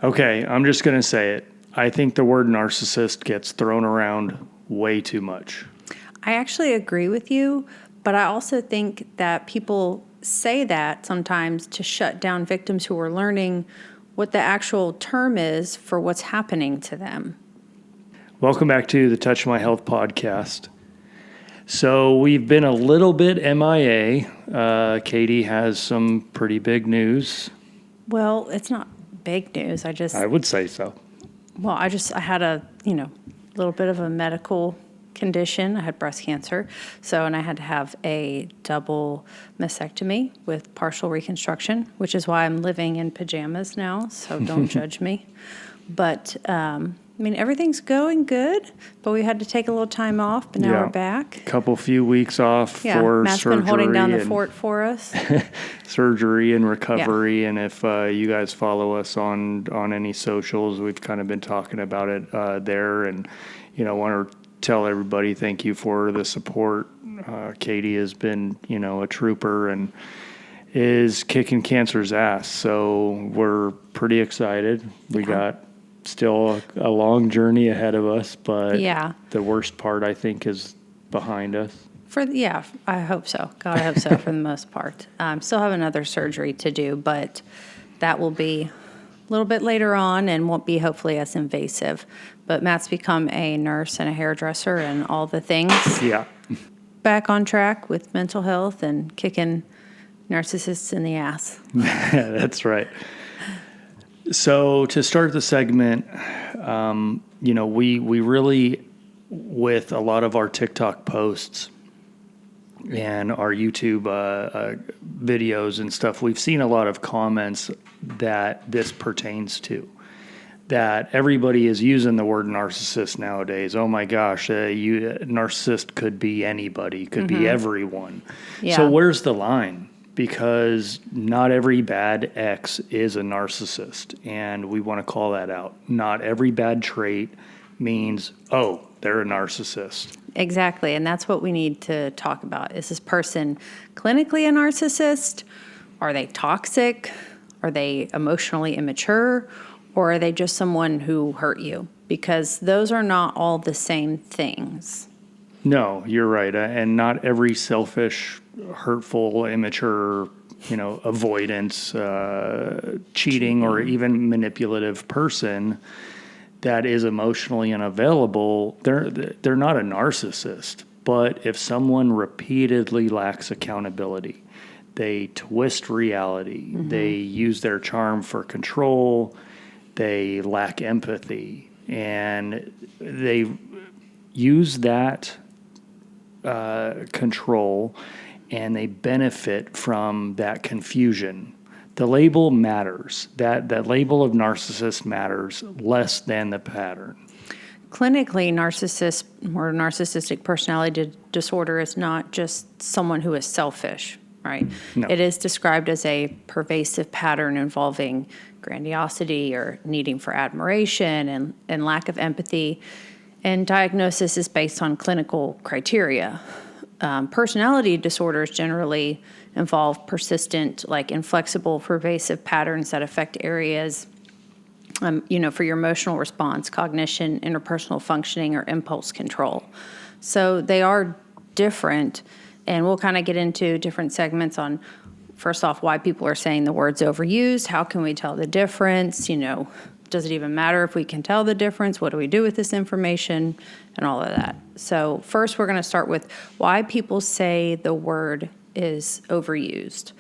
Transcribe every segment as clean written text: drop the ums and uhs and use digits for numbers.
Okay, I'm just going to say it. I think the word narcissist gets thrown around way too much. I actually agree with you, but I also think that people say that sometimes to shut down victims who are learning what the actual term is for what's happening to them. Welcome back to the Touch My Health podcast. So we've been a little bit MIA. Katie has some pretty big news. Well, it's not big news. I would say so. I had a, little bit of a medical condition. I had breast cancer. And I had to have a double mastectomy with partial reconstruction, which is why I'm living in pajamas now. So don't judge me. But, everything's going good, but we had to take a little time off, but now we're back. Few weeks off for Matt's surgery. Been holding down the fort for us. Surgery and recovery. Yeah. And if you guys follow us on any socials, we've kind of been talking about it there. And, want to tell everybody thank you for the support. Katie has been, a trooper and is kicking cancer's ass. So we're pretty excited. We got still a long journey ahead of us, but the worst part, I think, is behind us. I hope so. God, I hope so for the most part. Still have another surgery to do, but that will be a little bit later on and won't be hopefully as invasive. But Matt's become a nurse and a hairdresser and all the things. Yeah. Back on track with mental health and kicking narcissists in the ass. That's right. So to start the segment, we really, with a lot of our TikTok posts and our YouTube videos and stuff, we've seen a lot of comments that this pertains to. That everybody is using the word narcissist nowadays. Oh my gosh, narcissist could be anybody, could be everyone. Yeah. So where's the line? Because not every bad ex is a narcissist, and we want to call that out. Not every bad trait means, they're a narcissist. Exactly, and that's what we need to talk about. Is this person clinically a narcissist? Are they toxic? Are they emotionally immature? Or are they just someone who hurt you? Because those are not all the same things. No, you're right. And not every selfish, hurtful, immature, avoidance, cheating, or even manipulative person that is emotionally unavailable, they're not a narcissist. But if someone repeatedly lacks accountability, they twist reality, they use their charm for control, they lack empathy, and they use that control, and they benefit from that confusion. The label matters. That label of narcissist matters less than the pattern. Clinically, narcissist or narcissistic personality disorder is not just someone who is selfish, right? No. It is described as a pervasive pattern involving grandiosity or needing for admiration and lack of empathy. And diagnosis is based on clinical criteria. Personality disorders generally involve persistent, inflexible, pervasive patterns that affect areas, for your emotional response, cognition, interpersonal functioning, or impulse control. So they are different, and we'll kind of get into different segments on, first off, why people are saying the word's overused. How can we tell the difference? Does it even matter if we can tell the difference? What do we do with this information? And all of that. So first, we're going to start with why people say the word is overused.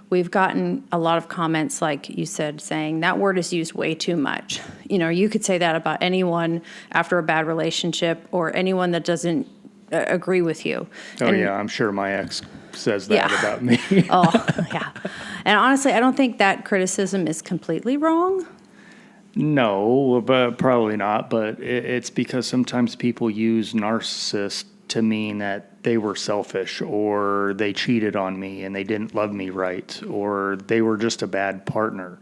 We've gotten a lot of comments, like you said, saying that word is used way too much. You could say that about anyone after a bad relationship or anyone that doesn't agree with you. I'm sure my ex says that about me. And honestly, I don't think that criticism is completely wrong. No, but probably not. But it's because sometimes people use narcissist to mean that they were selfish, or they cheated on me and they didn't love me right, or they were just a bad partner.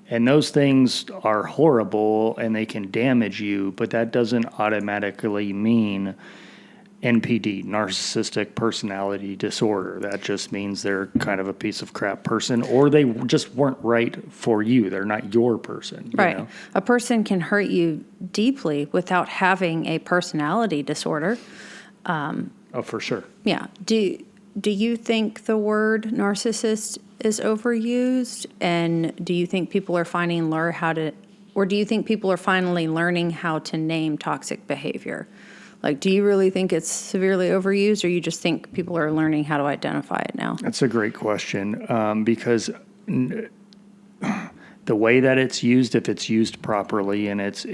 And those things are horrible and they can damage you, but that doesn't automatically mean NPD, narcissistic personality disorder. That just means they're kind of a piece of crap person, or they just weren't right for you. They're not your person. You Right. know? A person can hurt you deeply without having a personality disorder. Oh, for sure. Yeah. Do you think the word narcissist is overused? And do you think people are do you think people are finally learning how to name toxic behavior? Like, do you really think it's severely overused, or you just think people are learning how to identify it now? That's a great question, because the way that it's used, if it's used properly in its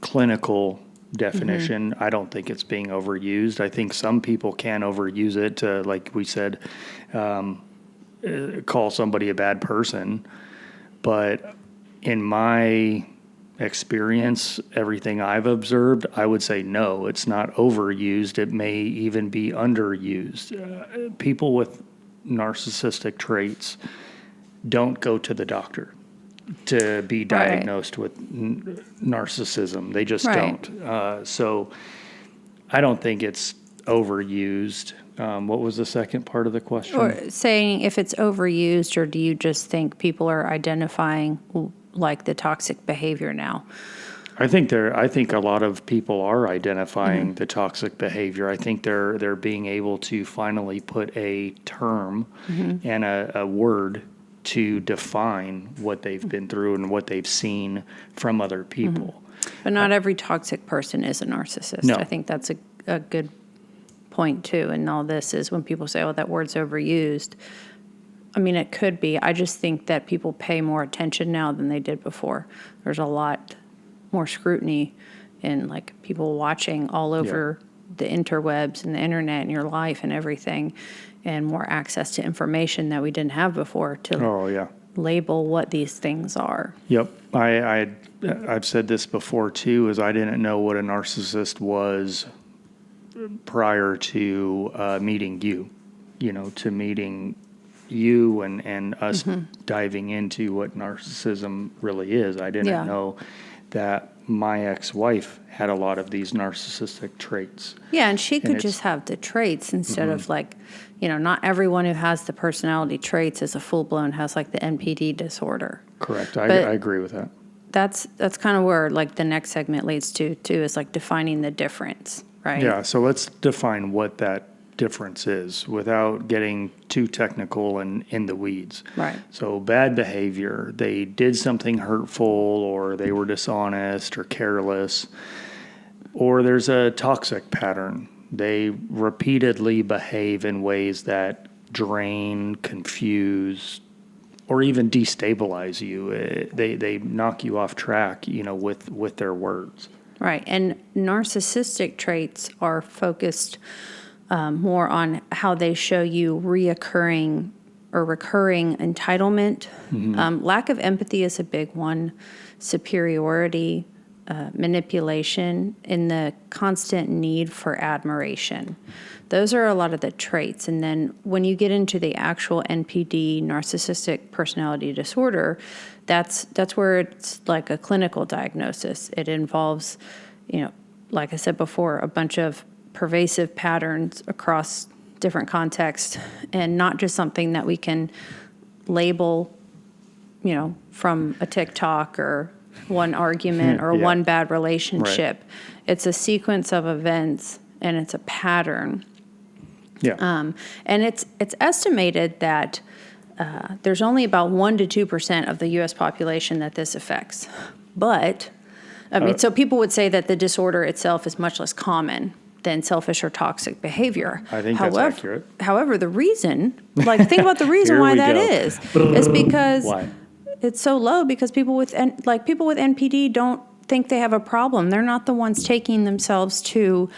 clinical definition, I don't think it's being overused. I think some people can overuse it to, like we said, call somebody a bad person. But in my experience, everything I've observed, I would say no, it's not overused. It may even be underused. People with narcissistic traits don't go to the doctor to be diagnosed with narcissism. They just don't. So I don't think it's overused. What was the second part of the question? Or saying if it's overused, or do you just think people are identifying like the toxic behavior now? I think a lot of people are identifying the toxic behavior. I think they're being able to finally put a term and a word to define what they've been through and what they've seen from other people. But not every toxic person is a narcissist. No. I think that's a good point too. And all this is when people say, oh, that word's overused. I mean, it could be. I just think that people pay more attention now than they did before. There's a lot more scrutiny and like people watching all over the interwebs and the internet and your life and everything, and more access to information that we didn't have before to label what these things are. Yep. I've said this before too, is I didn't know what a narcissist was prior to meeting you, to meeting you and us diving into what narcissism really is. I didn't know that my ex-wife had a lot of these narcissistic traits. Yeah, and she could just have the traits instead of like, not everyone who has the personality traits is a full-blown, has like the NPD disorder. Correct. I agree with that. That's kind of where like the next segment leads to too, is like defining the difference, right? Yeah, so let's define what that difference is without getting too technical and in the weeds. Right. So bad behavior, they did something hurtful, or they were dishonest or careless, or there's a toxic pattern. They repeatedly behave in ways that drain, confuse, or even destabilize you. They knock you off track, with their words. Right. And narcissistic traits are focused more on how they show you recurring entitlement. Lack of empathy is a big one. Superiority, manipulation, and the constant need for admiration. Those are a lot of the traits. And then when you get into the actual NPD, narcissistic personality disorder, that's where it's like a clinical diagnosis. It involves, like I said before, a bunch of pervasive patterns across different contexts, and not just something that we can label, from a TikTok or one argument or one bad relationship. Right. It's a sequence of events, and it's a pattern. Yeah. And it's estimated that there's only about 1% to 2% of the U.S. population that this affects. But, so people would say that the disorder itself is much less common than selfish or toxic behavior. I think that's accurate. However, the reason, think about the reason why that is because why? It's so low, because people with NPD don't think they have a problem. They're not the ones taking themselves to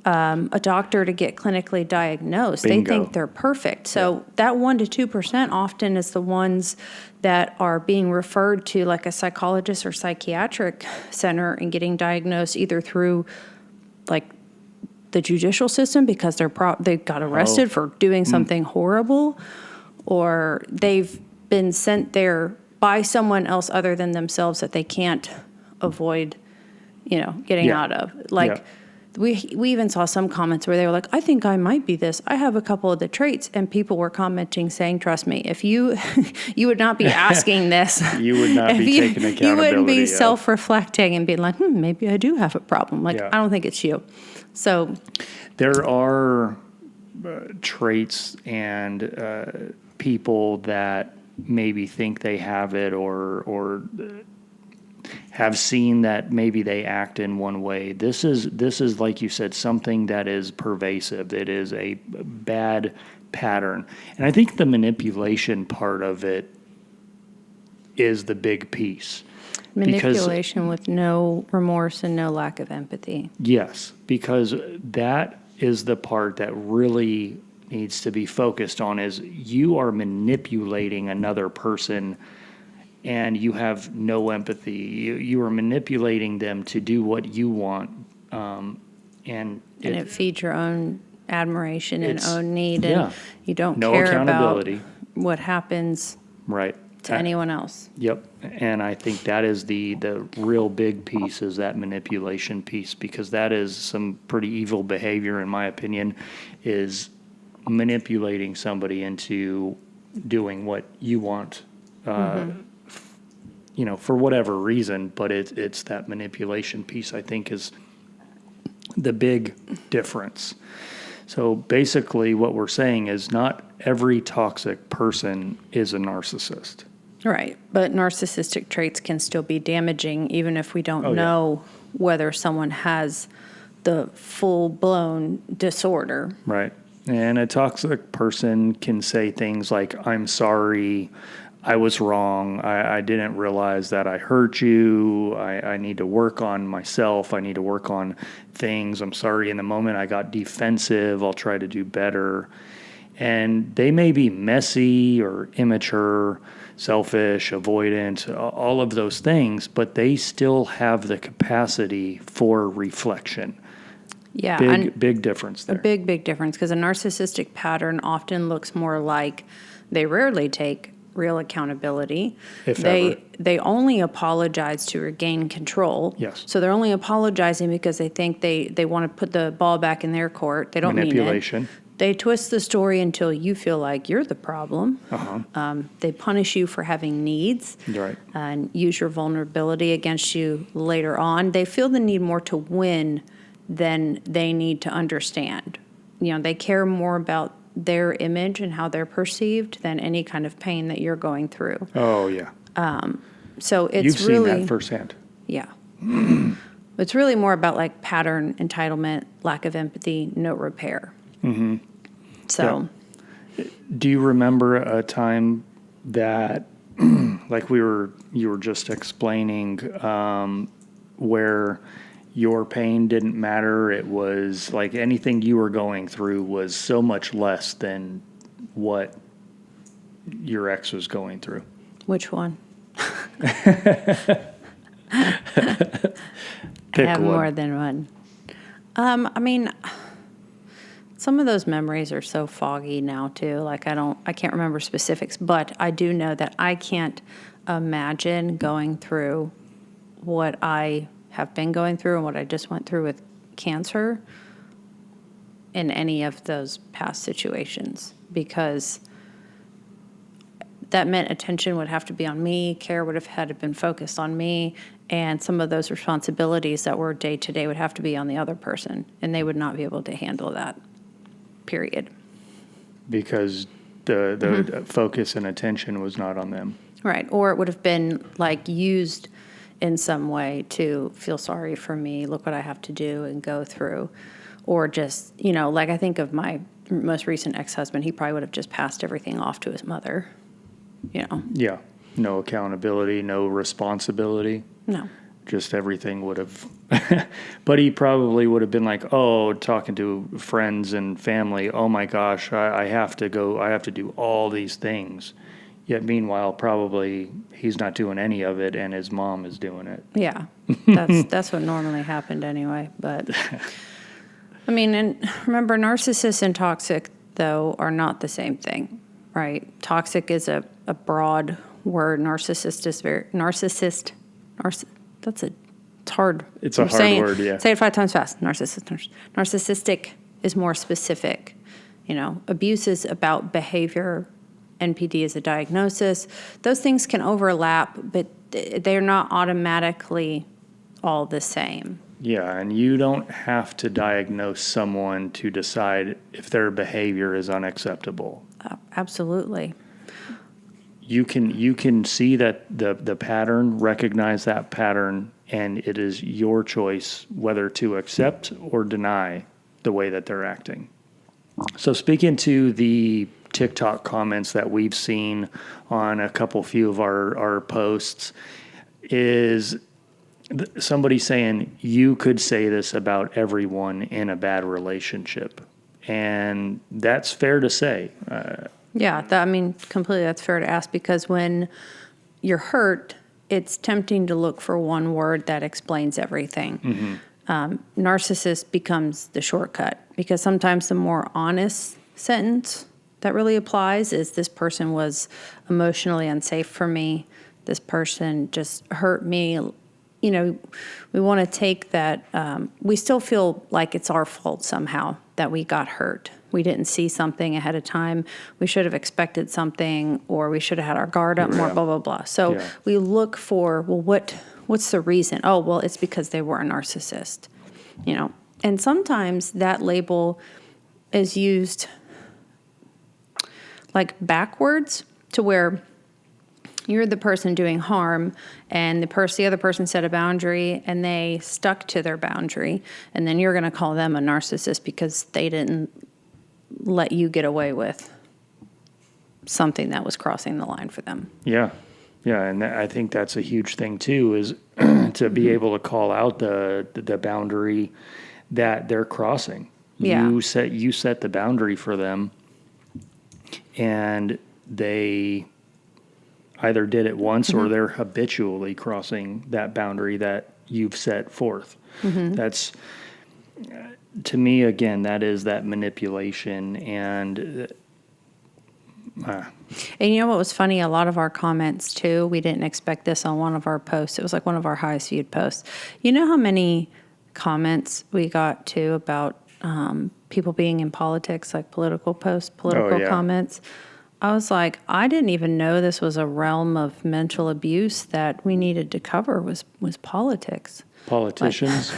a doctor to get clinically diagnosed. Bingo. They think they're perfect. So that 1% to 2% often is the ones that are being referred to like a psychologist or psychiatric center and getting diagnosed either through like the judicial system because they got arrested for doing something horrible, or they've been sent there by someone else other than themselves that they can't avoid, getting out of. we even saw some comments where they were like, I think I might be this. I have a couple of the traits. And people were commenting saying, trust me, if you would not be asking this. You would not if be you, taking accountability. You wouldn't be of. self-reflecting and being like, maybe I do have a problem. Like, Yeah. I don't think it's you. So there are traits and people that maybe think they have it or have seen that maybe they act in one way. This is like you said, something that is pervasive. It is a bad pattern. And I think the manipulation part of it is the big piece. Manipulation with no remorse and no lack of empathy. Yes, because that is the part that really needs to be focused on, is you are manipulating another person and you have no empathy. You are manipulating them to do what you want. And it feeds your own admiration and own need. And yeah, you don't no care accountability. about what happens Right. to anyone else. Yep. And I think that is the real big piece, is that manipulation piece, because that is some pretty evil behavior, in my opinion, is manipulating somebody into doing what you want, for whatever reason. But it's that manipulation piece, I think, is the big difference. So basically what we're saying is not every toxic person is a narcissist. Right. But narcissistic traits can still be damaging, even if we don't know whether someone has the full-blown disorder. Right. And a toxic person can say things like, I'm sorry, I was wrong, I didn't realize that I hurt you, I need to work on myself, I need to work on things, I'm sorry, in the moment I got defensive, I'll try to do better. And they may be messy or immature, selfish, avoidant, all of those things, but they still have the capacity for reflection. Yeah. Big difference there. A big difference, because a narcissistic pattern often looks more like they rarely take real accountability. If ever. They only apologize to regain control. Yes. So they're only apologizing because they think they want to put the ball back in their court. They don't Manipulation. mean it. They twist the story until you feel like you're the problem. They punish you for having needs. Right. And use your vulnerability against you later on. They feel the need more to win than they need to understand. They care more about their image and how they're perceived than any kind of pain that you're going through. Oh, yeah. So it's You've really seen that firsthand. Yeah. It's really more about like pattern, entitlement, lack of empathy, no repair. Mm-hmm. So, do you remember a time that, like you were just explaining, where your pain didn't matter? It was like anything you were going through was so much less than what your ex was going through. Which one? Pick I have one. more than one. I mean, some of those memories are so foggy now too. Like I can't remember specifics, but I do know that I can't imagine going through what I have been going through and what I just went through with cancer in any of those past situations, because that meant attention would have to be on me, care would have had to been focused on me, and some of those responsibilities that were day to day would have to be on the other person, and they would not be able to handle that, period. Because the focus and attention was not on them. Right, or it would have been like used in some way to feel sorry for me, look what I have to do and go through. Or just, like I think of my most recent ex-husband, he probably would have just passed everything off to his mother, Yeah. No accountability, no responsibility. No. Just everything would have, but he probably would have been like, talking to friends and family, oh my gosh, I have to do all these things. Yet meanwhile, probably he's not doing any of it and his mom is doing it. Yeah, that's what normally happened anyway. But I mean, and remember, narcissists and toxic, though, are not the same thing, right? Toxic is a broad word. Narcissist is that's a It's hard. It's a hard word, yeah. Say it 5 times fast. Narcissistic is more specific. Abuse is about behavior. NPD is a diagnosis. Those things can overlap, but they're not automatically all the same. Yeah, and you don't have to diagnose someone to decide if their behavior is unacceptable. Absolutely. You can see that the pattern, recognize that pattern, and it is your choice whether to accept or deny the way that they're acting. So speaking to the TikTok comments that we've seen on a few of our posts, is somebody saying you could say this about everyone in a bad relationship. And that's fair to say. Completely that's fair to ask, because when you're hurt, it's tempting to look for one word that explains everything. Narcissist becomes the shortcut, because sometimes the more honest sentence that really applies is, this person was emotionally unsafe for me. This person just hurt me. We want to take that. We still feel like it's our fault somehow that we got hurt. We didn't see something ahead of time. We should have expected something, or we should have had our guard up more, blah, blah, blah. So we look for, what's the reason? Oh, well, it's because they were a narcissist, And sometimes that label is used like backwards, to where you're the person doing harm, and the other person set a boundary and they stuck to their boundary, and then you're going to call them a narcissist because they didn't let you get away with something that was crossing the line for them. Yeah, and I think that's a huge thing too, is to be able to call out the boundary that they're crossing. Yeah. You set the boundary for them, and they either did it once or they're habitually crossing that boundary that you've set forth. That's, to me, again, that is that manipulation. And you know what was funny? A lot of our comments too, we didn't expect this on one of our posts. It was like one of our highest viewed posts. You know how many comments we got too about people being in politics, like political posts, political comments? I was like, I didn't even know this was a realm of mental abuse that we needed to cover was politics. Politicians.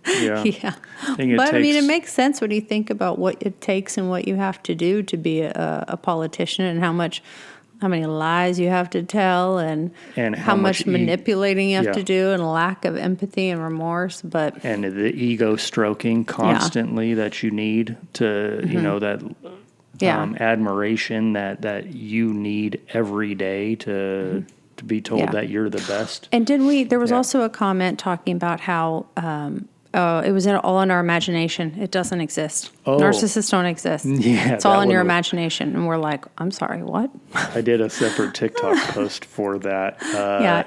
Yeah. It makes sense when you think about what it takes and what you have to do to be a politician, and how many lies you have to tell, and how much manipulating you have to do, and a lack of empathy and remorse. And the ego stroking constantly that you need to, that admiration that you need every day to be told that you're the best. And there was also a comment talking about how it was all in our imagination. It doesn't exist. Narcissists don't exist. It's all in your imagination. And we're like, I'm sorry, what? I did a separate TikTok post for that.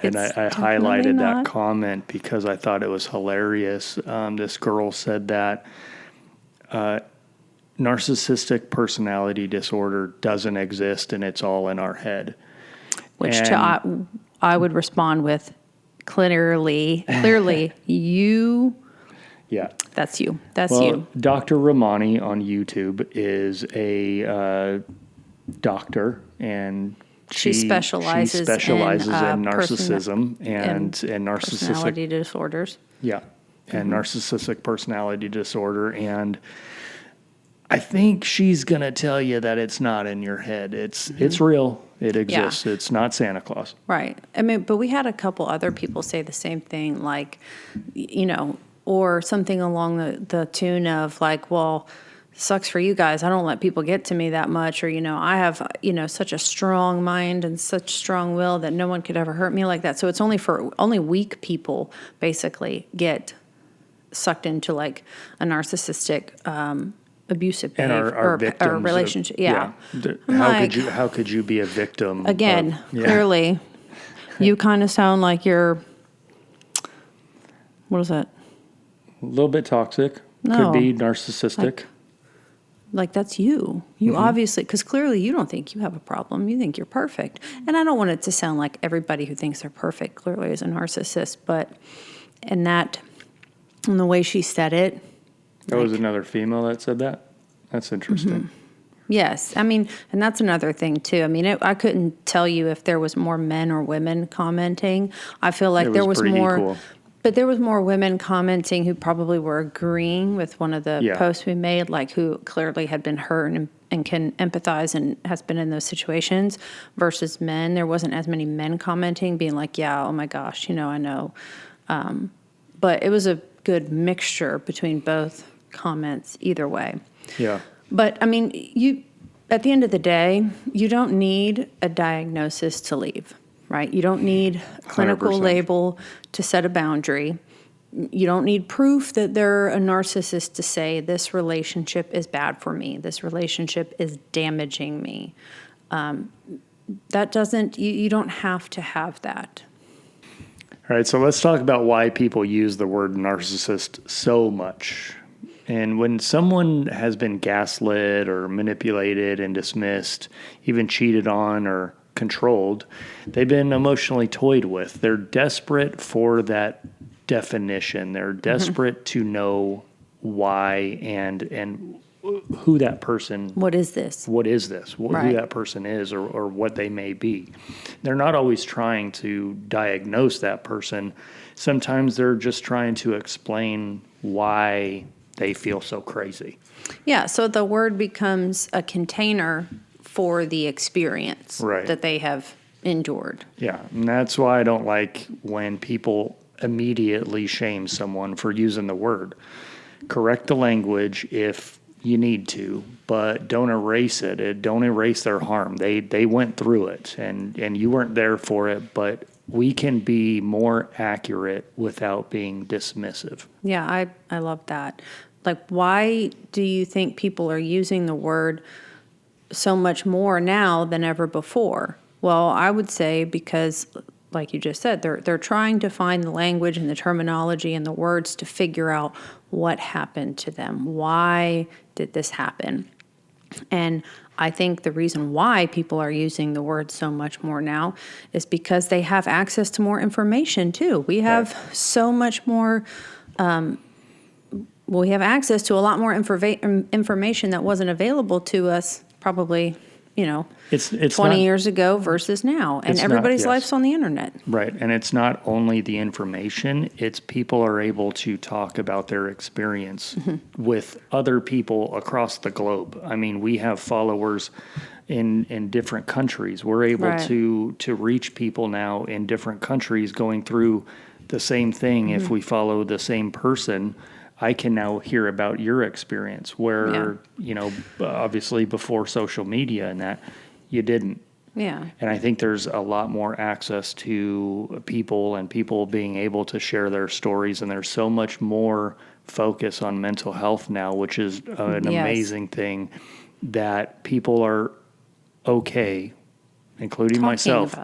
And I highlighted that comment because I thought it was hilarious. This girl said that narcissistic personality disorder doesn't exist, and it's all in our head. I would respond with, clearly, you. Yeah. That's you. You. Dr. Ramani on YouTube is a doctor, and she specializes in narcissism and narcissistic personality disorders. Yeah. And narcissistic personality disorder. And I think she's going to tell you that it's not in your head. It's real. It exists. Yeah. It's not Santa Claus. Right. But we had a couple other people say the same thing, like, or something along the tune of like, well, sucks for you guys. I don't let people get to me that much. Or, I have, such a strong mind and such strong will that no one could ever hurt me like that. So it's only weak people basically get sucked into like a narcissistic, abusive behavior or relationship. How could you be a victim? Again, clearly, you kind of sound like you're. What is that? A little bit toxic. No. Could be narcissistic. Like that's you. You obviously, because clearly you don't think you have a problem. You think you're perfect. And I don't want it to sound like everybody who thinks they're perfect clearly is a narcissist, but And the way she said it. That was another female that said that? That's interesting. Yes. I mean, and that's another thing too. I mean, I couldn't tell you if there was more men or women commenting. I feel like there was pretty more, equal. but there was more women commenting who probably were agreeing with one of the posts we made, like who clearly had been hurt and can empathize and has been in those situations, versus men. There wasn't as many men commenting, being like, yeah, oh my gosh, I know. But it was a good mixture between both comments either way. Yeah. But I mean, at the end of the day, you don't need a diagnosis to leave, right? You don't need a clinical 100%. label to set a boundary. You don't need proof that they're a narcissist to say this relationship is bad for me. This relationship is damaging me. You don't have to have that. All right, so let's talk about why people use the word narcissist so much. And when someone has been gaslit or manipulated and dismissed, even cheated on or controlled, they've been emotionally toyed with. They're desperate for that definition. They're desperate to know why and who that person. What is this? What is this? Right. Who that person is or what they may be. They're not always trying to diagnose that person. Sometimes they're just trying to explain why they feel so crazy. Yeah, so the word becomes a container for the experience that they have endured. Yeah, and that's why I don't like when people immediately shame someone for using the word. Correct the language if you need to, but don't erase it. Don't erase their harm. They went through it, and you weren't there for it, but we can be more accurate without being dismissive. Yeah, I love that. Like, why do you think people are using the word so much more now than ever before? Well, I would say because, like you just said, they're trying to find the language and the terminology and the words to figure out what happened to them. Why did this happen? And I think the reason why people are using the word so much more now is because they have access to more information too. We have so much more. We have access to a lot more information that wasn't available to us probably, It's 20 years ago versus now. And everybody's life's on the internet. Right. And it's not only the information, it's people are able to talk about their experience with other people across the globe. I mean, we have followers in different countries. We're able to reach people now in different countries going through the same thing. If we follow the same person, I can now hear about your experience where, obviously before social media and that, you didn't. Yeah. And I think there's a lot more access to people and people being able to share their stories. And there's so much more focus on mental health now, which is an amazing thing that people are okay, including myself,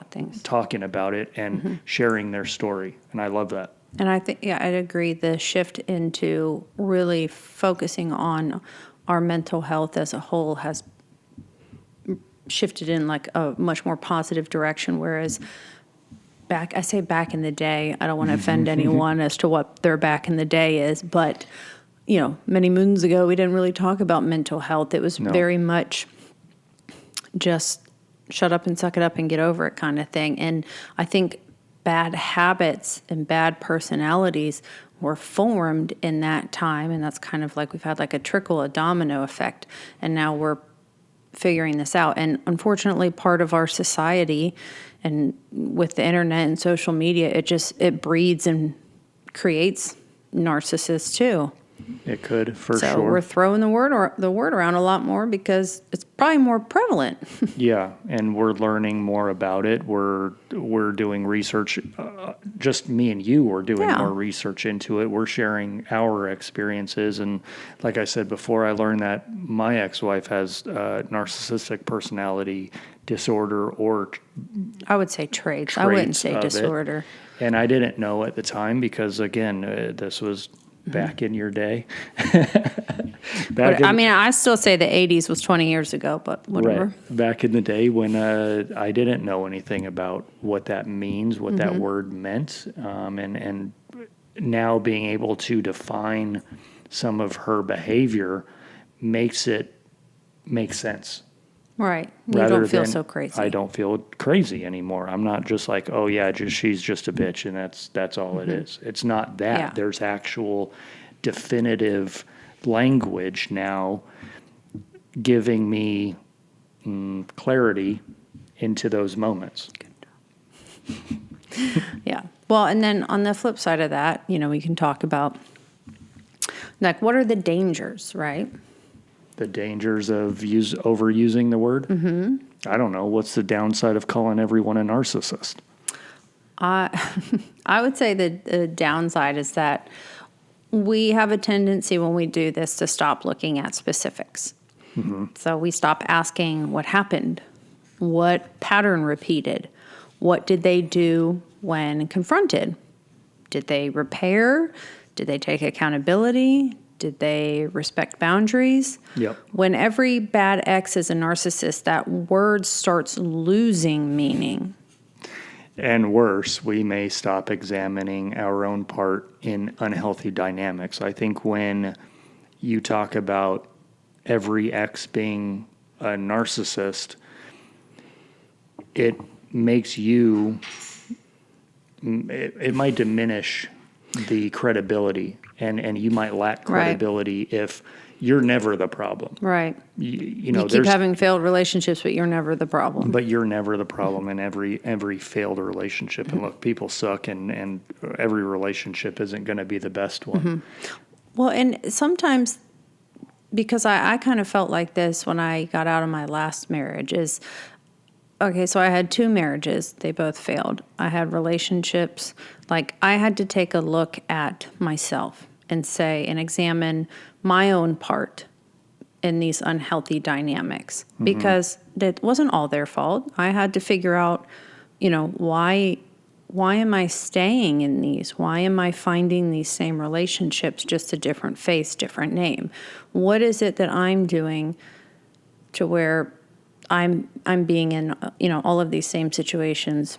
talking about it and sharing their story. And I love that. And I think, I'd agree. The shift into really focusing on our mental health as a whole has shifted in like a much more positive direction. Whereas back in the day, I don't want to offend anyone as to what their back in the day is, but many moons ago, we didn't really talk about mental health. It was very much just shut up and suck it up and get over it kind of thing. And I think bad habits and bad personalities were formed in that time. And that's kind of like we've had like a domino effect. And now we're figuring this out. And unfortunately, part of our society and with the internet and social media, it breeds and creates narcissists too. It could, for sure. So we're throwing the word around a lot more because it's probably more prevalent. Yeah, and we're learning more about it. We're doing research. Just me and you are doing more research into it. We're sharing our experiences. And like I said before, I learned that my ex-wife has narcissistic personality disorder, or I would say traits. I wouldn't say disorder. And I didn't know at the time because, again, this was back in your day. I still say the 80s was 20 years ago, but whatever. Right. Back in the day when I didn't know anything about what that means, what that word meant. And now being able to define some of her behavior makes it make sense. Right. You Rather don't feel than so crazy. I don't feel crazy anymore. I'm not just like, oh yeah, she's just a bitch and that's all it is. It's not that. Yeah. There's actual definitive language now giving me clarity into those moments. Yeah. Well, and then on the flip side of that, we can talk about, like, what are the dangers, right? The dangers of overusing the word. Mm-hmm. I don't know. What's the downside of calling everyone a narcissist? I would say that the downside is that we have a tendency when we do this to stop looking at specifics. Mm-hmm. So we stop asking what happened, what pattern repeated, what did they do when confronted? Did they repair? Did they take accountability? Did they respect boundaries? Yep. When every bad ex is a narcissist, that word starts losing meaning. And worse, we may stop examining our own part in unhealthy dynamics. I think when you talk about every ex being a narcissist, it makes you, it might diminish the credibility, and you might lack credibility if you're never the problem. Right. You keep having failed relationships, but you're never the problem. But you're never the problem in every failed relationship. And look, people suck, and every relationship isn't going to be the best one. Mm-hmm. Well, and sometimes, because I kind of felt like this when I got out of my last marriage, is, okay, so I had 2 marriages. They both failed. I had relationships. Like, I had to take a look at myself and say and examine my own part in these unhealthy dynamics, because that wasn't all their fault. I had to figure out, why am I staying in these? Why am I finding these same relationships, just a different face, different name? What is it that I'm doing to where I'm being in, all of these same situations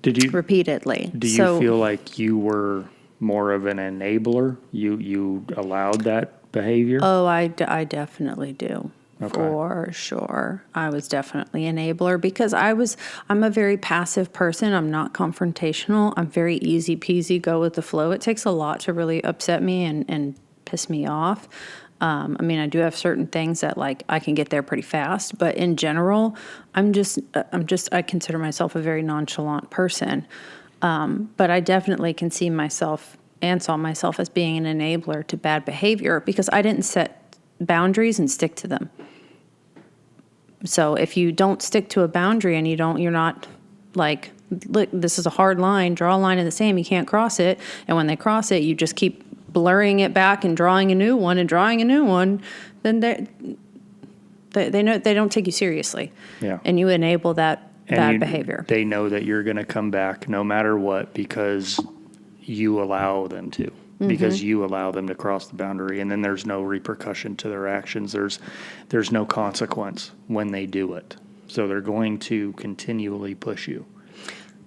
repeatedly? Do you feel like you were more of an enabler? You allowed that behavior? Oh, I definitely do. Okay. For sure. I was definitely an enabler because I'm a very passive person. I'm not confrontational. I'm very easy peasy, go with the flow. It takes a lot to really upset me and piss me off. I do have certain things that, like, I can get there pretty fast, but in general, I consider myself a very nonchalant person. But I definitely can see myself and saw myself as being an enabler to bad behavior because I didn't set boundaries and stick to them. So if you don't stick to a boundary and you're not like, look, this is a hard line, draw a line in the sand, you can't cross it. And when they cross it, you just keep blurring it back and drawing a new one, then they know they don't take you seriously. Yeah. And you enable that bad behavior. They know that you're going to come back no matter what because you allow them to. Because you allow them to cross the boundary, and then there's no repercussion to their actions. There's no consequence when they do it. So they're going to continually push you.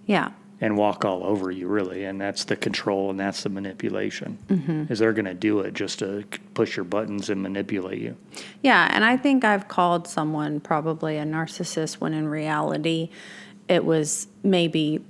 Yeah. And walk all over you, really. And that's the control and that's the manipulation. Is they're going to do it just to push your buttons and manipulate you. Yeah, and I think I've called someone probably a narcissist when in reality it was maybe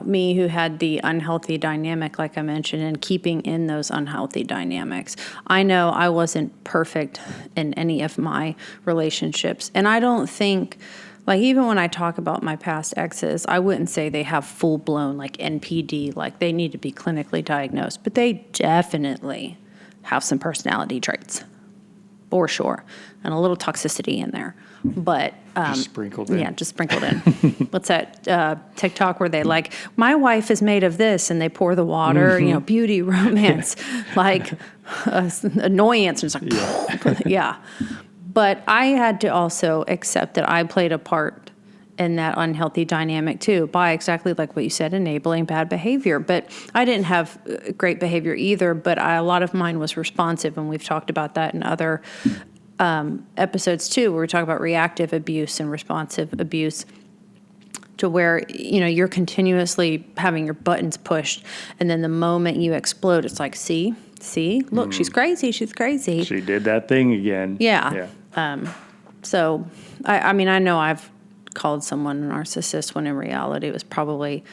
me who had the unhealthy dynamic, like I mentioned, and keeping in those unhealthy dynamics. I know I wasn't perfect in any of my relationships. And I don't think, like, even when I talk about my past exes, I wouldn't say they have full-blown, like, NPD, like they need to be clinically diagnosed. But they definitely have some personality traits, for sure, and a little toxicity in there. But just sprinkled in. Yeah, just sprinkled in. What's that TikTok where they like, my wife is made of this, and they pour the water, beauty, romance, like annoyance, and it's like, yeah. But I had to also accept that I played a part in that unhealthy dynamic too, by exactly like what you said, enabling bad behavior. But I didn't have great behavior either, but a lot of mine was responsive, and we've talked about that in other episodes too, where we talk about reactive abuse and responsive abuse. to where, you're continuously having your buttons pushed. And then the moment you explode, it's like, see, look, she's crazy. She's crazy. She did that thing again. Yeah. So, I mean, I know I've called someone a narcissist when in reality it was probably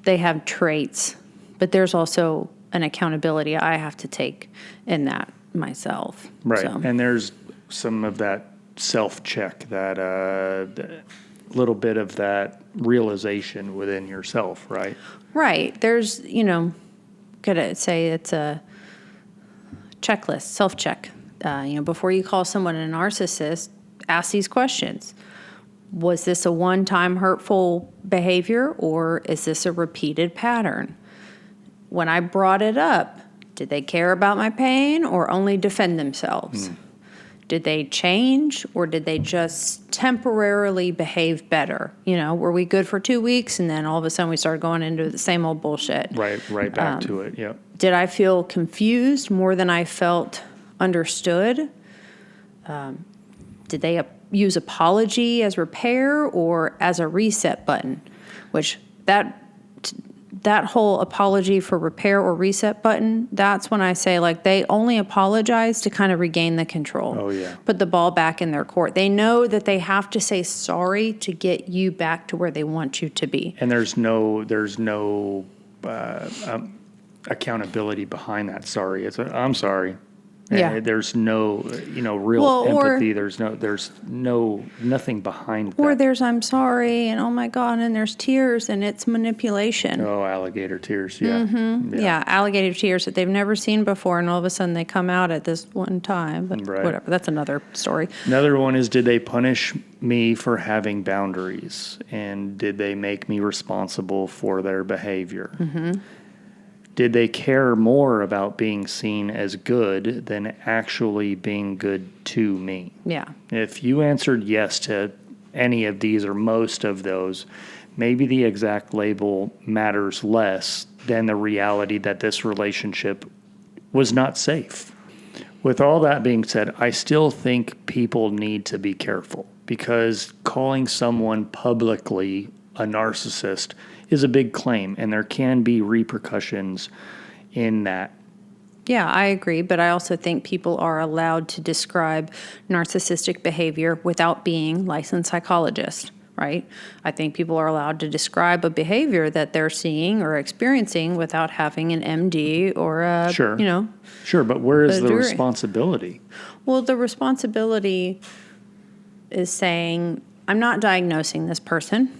they have traits, but there's also an accountability I have to take in that myself. Right. So. And there's some of that self-check, that little bit of that realization within yourself, right? Right. There's, could say it's a checklist, self-check. Before you call someone a narcissist, ask these questions. Was this a one-time hurtful behavior, or is this a repeated pattern? When I brought it up, did they care about my pain or only defend themselves? Did they change, or did they just temporarily behave better? Were we good for 2 weeks and then all of a sudden we started going into the same old bullshit? Right back to it, yep. Did I feel confused more than I felt understood? Did they use apology as repair or as a reset button? Which that whole apology for repair or reset button, that's when I say, like, they only apologize to kind of regain the control. Oh, yeah. Put the ball back in their court. They know that they have to say sorry to get you back to where they want you to be. And there's no accountability behind that. Sorry. I'm sorry. Yeah. And there's no, real empathy. There's nothing behind that. Or there's I'm sorry and oh my God, and there's tears and it's manipulation. Oh, alligator tears. Yeah. Yeah, alligator tears that they've never seen before, and all of a sudden they come out at this one time. But Right. whatever, that's another story. Another one is, did they punish me for having boundaries? And did they make me responsible for their behavior? Did they care more about being seen as good than actually being good to me? Yeah. If you answered yes to any of these or most of those, maybe the exact label matters less than the reality that this relationship was not safe. With all that being said, I still think people need to be careful, because calling someone publicly a narcissist is a big claim, and there can be repercussions in that. Yeah, I agree, but I also think people are allowed to describe narcissistic behavior without being licensed psychologists, right? I think people are allowed to describe a behavior that they're seeing or experiencing without having an MD or a, Sure. Sure, but where is the degree. responsibility? Well, the responsibility is saying, I'm not diagnosing this person.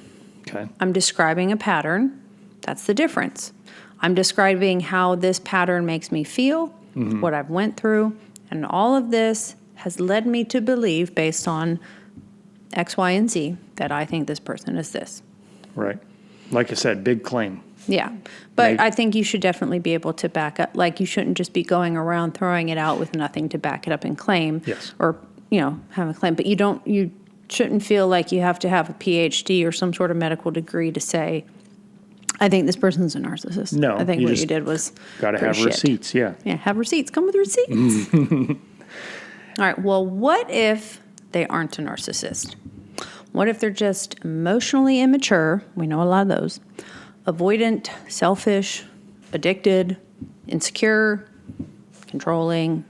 Okay. I'm describing a pattern. That's the difference. I'm describing how this pattern makes me feel, what I've went through, and all of this has led me to believe, based on X, Y, and Z, that I think this person is this. Right. Like I said, big claim. Yeah. But Maybe. I think you should definitely be able to back up. Like, you shouldn't just be going around throwing it out with nothing to back it up and claim. Yes. Or, have a claim. But you shouldn't feel like you have to have a PhD or some sort of medical degree to say, I think this person's a narcissist. No, I think you what just you did was Got to have shit. receipts, yeah. Yeah, have receipts. Come with receipts. All right, well, what if they aren't a narcissist? What if they're just emotionally immature? We know a lot of those. Avoidant, selfish, addicted, insecure, controlling,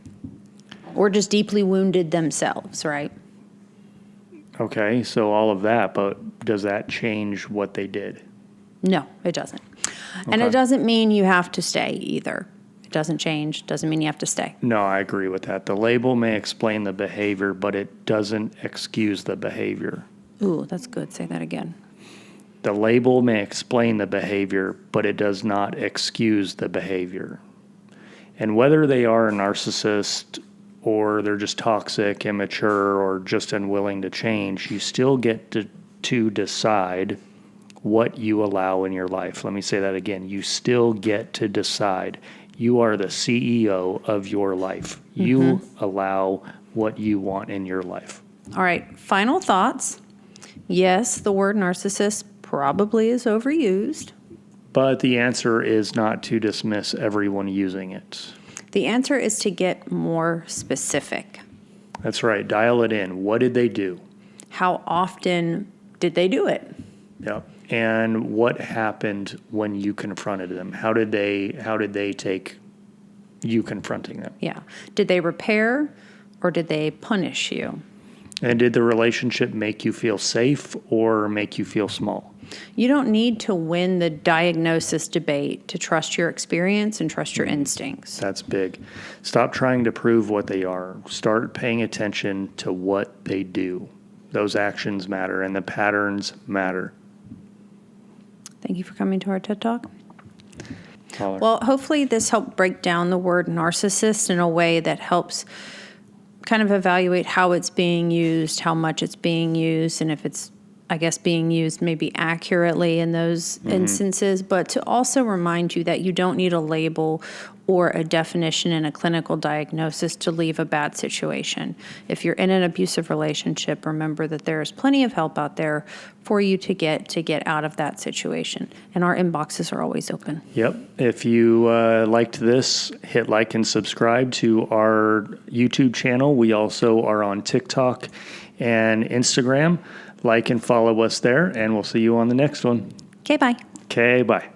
or just deeply wounded themselves, right? Okay, so all of that, but does that change what they did? No, it doesn't. And Okay. it doesn't mean you have to stay either. It doesn't change, doesn't mean you have to stay. No, I agree with that. The label may explain the behavior, but it doesn't excuse the behavior. Ooh, that's good. Say that again. The label may explain the behavior, but it does not excuse the behavior. And whether they are a narcissist or they're just toxic, immature, or just unwilling to change, you still get to decide what you allow in your life. Let me say that again. You still get to decide. You are the CEO of your life. You allow what you want in your life. All right, final thoughts. Yes, the word narcissist probably is overused. But the answer is not to dismiss everyone using it. The answer is to get more specific. That's right. Dial it in. What did they do? How often did they do it? Yep. And what happened when you confronted them? How did they take you confronting them? Yeah. Did they repair or did they punish you? And did the relationship make you feel safe or make you feel small? You don't need to win the diagnosis debate to trust your experience and trust your instincts. That's big. Stop trying to prove what they are. Start paying attention to what they do. Those actions matter and the patterns matter. Thank you for coming to our TED Talk. Holler. Well, hopefully this helped break down the word narcissist in a way that helps kind of evaluate how it's being used, how much it's being used, and if it's, I guess, being used maybe accurately in those instances, but to also remind you that you don't need a label or a definition in a clinical diagnosis to leave a bad situation. If you're in an abusive relationship, remember that there's plenty of help out there for you to get out of that situation. And our inboxes are always open. Yep. If you liked this, hit like and subscribe to our YouTube channel. We also are on TikTok and Instagram. Like and follow us there, and we'll see you on the next one. Okay, bye. Okay, bye.